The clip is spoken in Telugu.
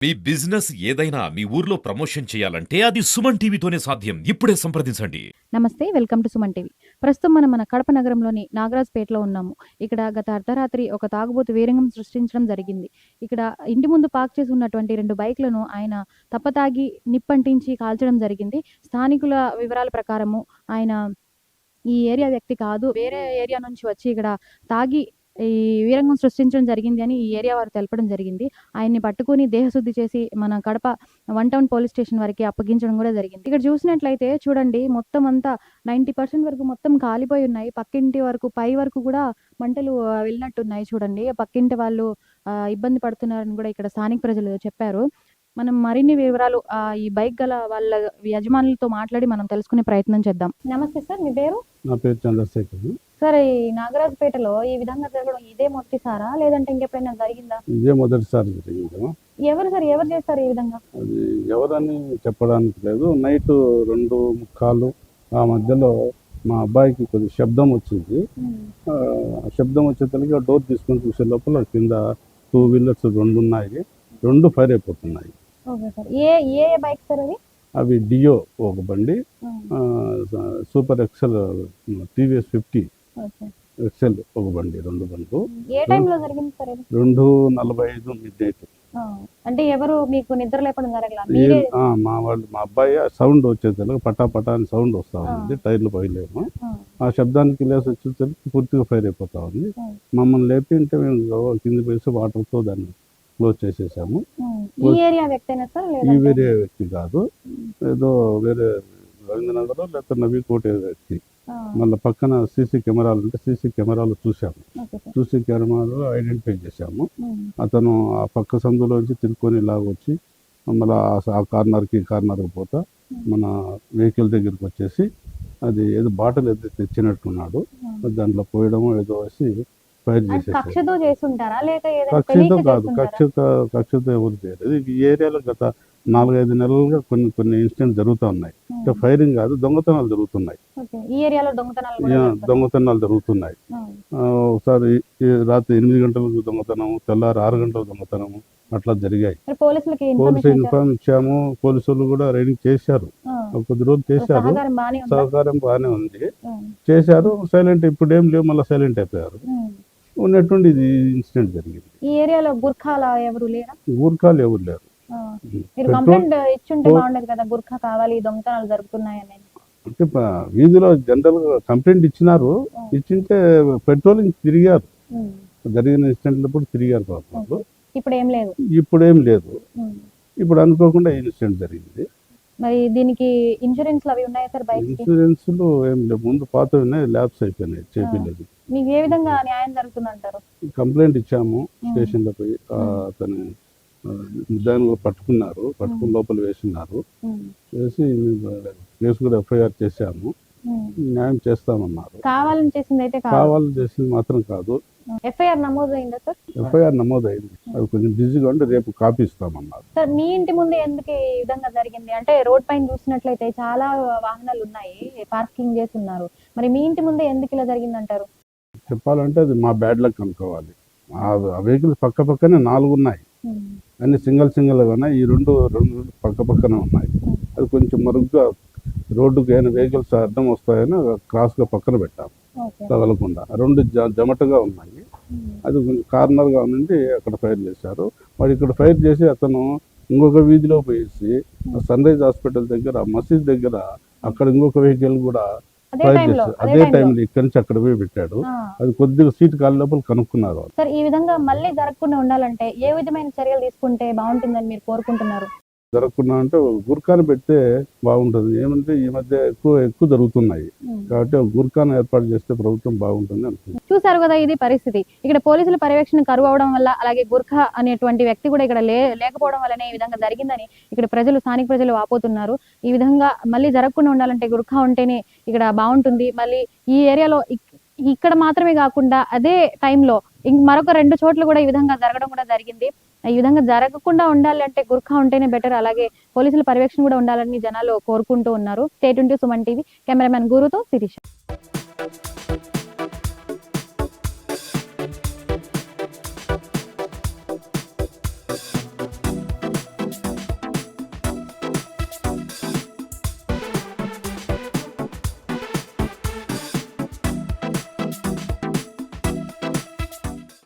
మీ బిజినెస్ ఏదైనా మీ ఊర్లో ప్రమోషన్ చేయాలంటే అది సుమన్ టీవీతోనే సాధ్యం. ఇప్పుడే సంప్రదించండి. నమస్తే, వెల్కమ్ టు సుమన్ టీవీ. ప్రస్తుతం మన కడప నగరంలోని నాగరాజుపేటలో ఉన్నాము. ఇక్కడ గత అర్ధరాత్రి ఒక తాగుబోతు వీరంగం సృష్టించడం జరిగింది. ఇక్కడ ఇంటి ముందు పార్క్ చేసి ఉన్నటువంటి 2 బైక్లను ఆయన తప్పతాగి నిప్పంటించి కాల్చడం జరిగింది. స్థానికుల వివరాల ప్రకారము ఆయన ఈ ఏరియా వ్యక్తి కాదు, వేరే ఏరియా నుంచి వచ్చి ఇక్కడ తాగి ఈ వీరంగం సృష్టించడం జరిగింది అని ఈ ఏరియా వారు తెలపడం జరిగింది. ఆయన్ని పట్టుకుని దేహశుద్ధి చేసి మన కడప 1 టౌన్ పోలీస్ స్టేషన్ వరకు అప్పగించడం కూడా జరిగింది. ఇక్కడ చూసినట్లయితే చూడండి, మొత్తం అంతా 90% వరకు మొత్తం కాలిపోయి ఉన్నాయి. పక్కింటి వరకు పై వరకు కూడా మంటలు వెళ్ళినట్టున్నాయి. చూడండి, పక్కింటి వాళ్ళు ఇబ్బంది పడుతున్నారని కూడా ఇక్కడ స్థానిక ప్రజలు చెప్పారు. మనం మరిన్ని వివరాలు ఈ బైక్ గల వాళ్ళ యజమానులతో మాట్లాడి మనం తెలుసుకునే ప్రయత్నం చేద్దాం. నమస్తే సార్, మీ పేరు? నా పేరు చంద్రశేఖర్. సార్, ఈ నాగరాజుపేటలో ఈ విధంగా జరగడం ఇదే మొదటిసారా, లేదంటే ఇంకెప్పుడైనా జరిగిందా? ఇదే మొదటిసారి జరిగిందా? ఎవరు సార్, ఎవరు చేస్తారు ఈ విధంగా? అది ఎవరని చెప్పడానికి లేదు. నైట్ 2:45 ఆ మధ్యలో మా అబ్బాయికి కొద్ది శబ్దం వచ్చింది. శబ్దం వచ్చేసరికి డోర్ తీసుకొని చూసే లోపల కింద 2 వీలర్స్ 2 ఉన్నాయి. 2 ఫైర్ అయిపోతున్నాయి. ఏ బైక్ సార్ అవి? అవి డియో ఒక బండి, సూపర్ ఎక్సెల్ టీవీఎస్ 50 ఎక్సెల్ ఒక బండి, 2 బండ్లు. ఏ టైంలో జరిగింది సార్ ఇది? 2:45 మిడ్ నైట్. అంటే ఎవరు మీకు నిద్ర లేపడం జరగలా? మా అబ్బాయి సౌండ్ వచ్చేసరికి పటా పటా అని సౌండ్ వస్తా ఉంది. టైర్లు పోయలేము. ఆ శబ్దానికి లేసి వచ్చేసరికి పూర్తిగా ఫైర్ అయిపోతా ఉంది. మమ్మల్ని లేపి ఉంటే మేము కింద వేసి వాటర్తో దాన్ని క్లోజ్ చేసేసాము. ఈ ఏరియా వ్యక్తి కాదు, ఏదో వేరే రవీంద్రనగర్ లేకపోతే నవీకోట వ్యక్తి. మళ్ళీ పక్కన సీసీ కెమెరాలు ఉంటే సీసీ కెమెరాలు చూసాము. సీసీ కెమెరాలు ఐడెంటిఫై చేశాము. అతను ఆ పక్క సందులోంచి తిరుక్కొని వచ్చి మళ్ళీ ఆ కార్నర్కి పోతా మన వెహికల్ దగ్గరికి వచ్చేసి అది ఏదో బాటిల్ ఏదో తెచ్చినట్టున్నాడు. దాంట్లో పోయడము ఏదో వేసి ఫైర్ కక్షతో కాదు, కక్షతో ఎవరు చేయలేదు. ఈ ఏరియాలో గత 4-5 నెలలుగా కొన్ని ఇన్సిడెంట్స్ జరుగుతూ ఉన్నాయి. ఫైరింగ్ కాదు, దొంగతనాలు జరుగుతున్నాయి. దొంగతనాలు జరుగుతున్నాయి. ఒకసారి రాత్రి 8 గంటలకు దొంగతనము, తెల్లారి 6 గంటలకు దొంగతనము అట్లా జరిగాయి. పోలీసు ఇన్ఫార్మ్ ఇచ్చాము. పోలీసులు కూడా రైడింగ్ చేశారు, కొద్ది రోజులు చేశారు. సహకారం బాగానే ఉంది, చేశారు. సైలెంట్ ఇప్పుడు ఏం లేవు, మళ్ళీ సైలెంట్ అయిపోయారు. ఉన్నటువంటి ఇది ఇన్సిడెంట్ జరిగింది. ఈ ఏరియాలో గుర్ఖాలు ఎవరు లేరు. అంటే వీధిలో జనరల్ గా కంప్లైంట్ ఇచ్చినారు. ఇచ్చింటే పెట్రోలింగ్ తిరిగారు. జరిగిన ఇన్సిడెంట్లప్పుడు తిరిగారు పాపం. ఇప్పుడేం లేదు. ఇప్పుడు అనుకోకుండా ఇన్సిడెంట్ జరిగింది. మరి దీనికి ఇన్సూరెన్స్ అవి ఉన్నాయా సార్? ఇన్సూరెన్స్ ఏం లేవు, ముందు పాత ఉన్నాయి, ల్యాబ్స్ అయిపోయినాయి, చేపిలేదు. మీకు ఏ విధంగా న్యాయం జరుగుతుందంటారు? కంప్లైంట్ ఇచ్చాము స్టేషన్ లో పోయి. అతను దాన్ని పట్టుకున్నారు, పట్టుకుని లోపల వేసినారు. వేసి కేసు కూడా ఎఫ్ఐఆర్ చేశాము. న్యాయం చేస్తామన్నారు. కావాలని చేసింది మాత్రం కాదు. FIR నమోదైందా sir? ఎఫ్ఐఆర్ నమోదైంది. అది కొంచెం బిజీగా ఉంటే రేపు కాపీ ఇస్తామన్నారు. సార్, మీ ఇంటి ముందు ఎందుకు ఈ విధంగా జరిగింది? అంటే రోడ్ పైన చూసినట్లయితే చాలా వాహనాలు ఉన్నాయి, పార్కింగ్ చేసి ఉన్నారు. మరి మీ ఇంటి ముందే ఎందుకు ఇలా జరిగిందంటారు? చెప్పాలంటే అది మా బ్యాడ్ లక్ అనుకోవాలి. ఆ వెహికల్స్ పక్క పక్కనే 4 ఉన్నాయి. అన్ని సింగిల్ గా ఉన్నాయి. ఈ రెండు పక్క పక్కనే ఉన్నాయి. అది కొంచెం మరుగుగా రోడ్డుకి అయిన వెహికల్స్ అడ్డం వస్తాయని క్రాస్ గా పక్కన పెట్టాము, తగలకుండా. 2 జమటగా ఉన్నాయి. అది కొంచెం కార్నర్ గా ఉండి అక్కడ ఫైర్ చేశారు. వాడు ఇక్కడ ఫైర్ చేసి అతను ఇంకొక వీధిలో పోయేసి సన్ రైజ్ హాస్పిటల్ దగ్గర, మసీద్ దగ్గర అక్కడ ఇంకొక వెహికల్ కూడా ఫైర్ చేశారు. అదే టైంలో ఇక్కడి నుంచి అక్కడ పోయి పెట్టాడు. అది కొద్దిగా సీట్ కాలి లోపల కనుక్కున్నారు. సార్, ఈ విధంగా మళ్ళీ జరగకుండా ఉండాలంటే ఏ విధమైన చర్యలు తీసుకుంటే బాగుంటుందని మీరు కోరుకుంటున్నారు? జరగకుండా అంటే గుర్ఖాను పెడితే బాగుంటుంది. ఏమంటే ఈ మధ్య ఎక్కువ జరుగుతున్నాయి కాబట్టి గుర్ఖాను ఏర్పాటు చేస్తే ప్రభుత్వం బాగుంటుంది అనుకుంటున్నాను. చూసారు కదా, ఇది పరిస్థితి. ఇక్కడ పోలీసుల పర్యవేక్షణ కరువు అవడం వల్ల, అలాగే గుర్ఖా అనేటువంటి వ్యక్తి కూడా ఇక్కడ లేకపోవడం వల్లనే ఈ విధంగా జరిగిందని ఇక్కడ స్థానిక ప్రజలు వాపోతున్నారు. ఈ విధంగా మళ్ళీ జరగకుండా ఉండాలంటే గుర్ఖా ఉంటేనే ఇక్కడ బాగుంటుంది. మళ్ళీ ఈ ఏరియాలో ఇక్కడ మాత్రమే కాకుండా అదే టైంలో మరొక 2 చోట్ల కూడా ఈ విధంగా జరగడం కూడా జరిగింది. ఈ విధంగా జరగకుండా ఉండాలి అంటే గుర్ఖా ఉంటేనే బెటర్. అలాగే పోలీసుల పర్యవేక్షణ కూడా ఉండాలని జనాలు కోరుకుంటూ ఉన్నారు. Stay tuned to Suman TV. Cameraman గురుతో శిరీష.